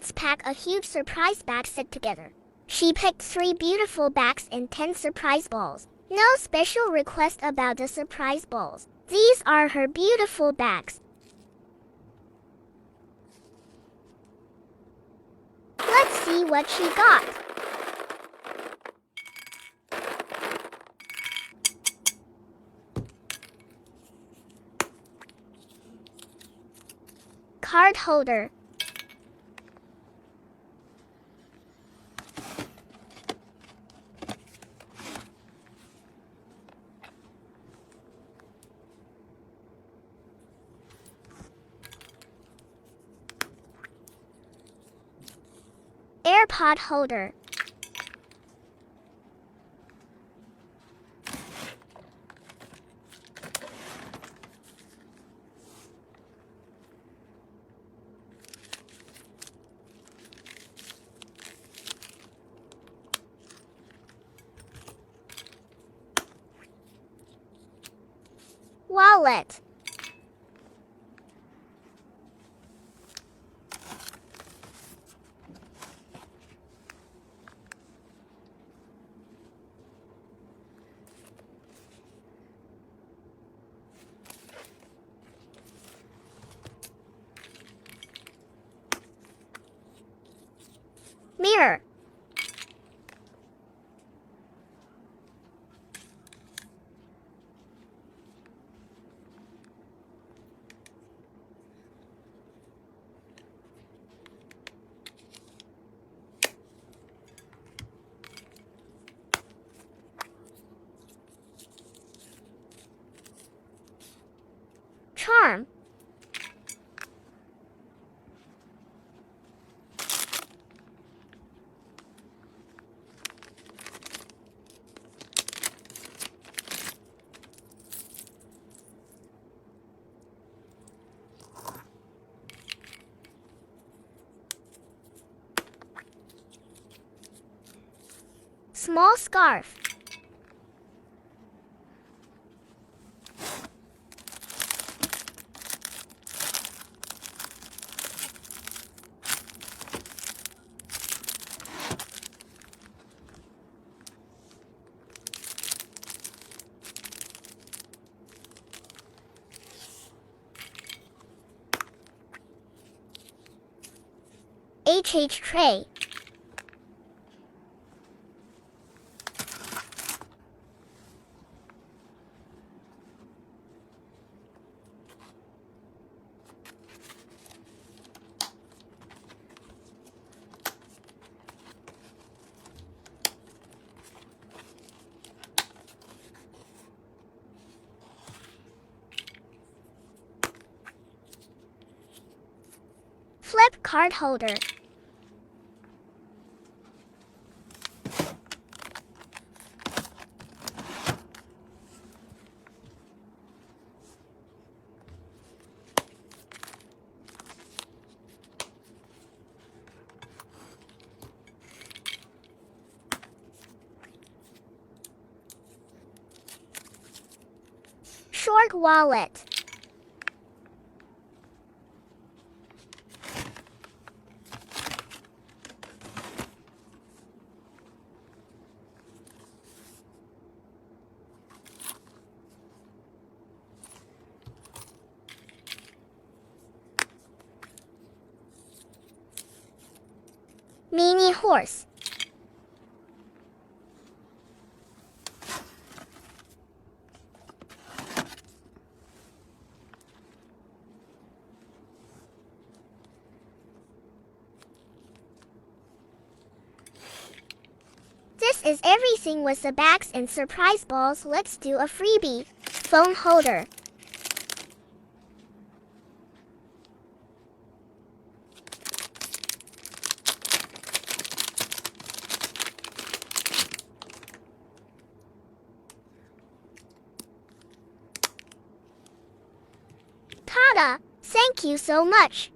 Let's pack a huge surprise bag set together. She picked 3 beautiful bags and 10 surprise balls. No special request about the surprise balls. These are her beautiful bags. Let's see what she got. Card holder. AirPod holder. Wallet. Mirror. Charm. Small scarf. Tray. Flip card holder. Short wallet. Mini horse. This is everything with the bags and surprise balls. Let's do a freebie. Phone holder. Tada! Thank you so much.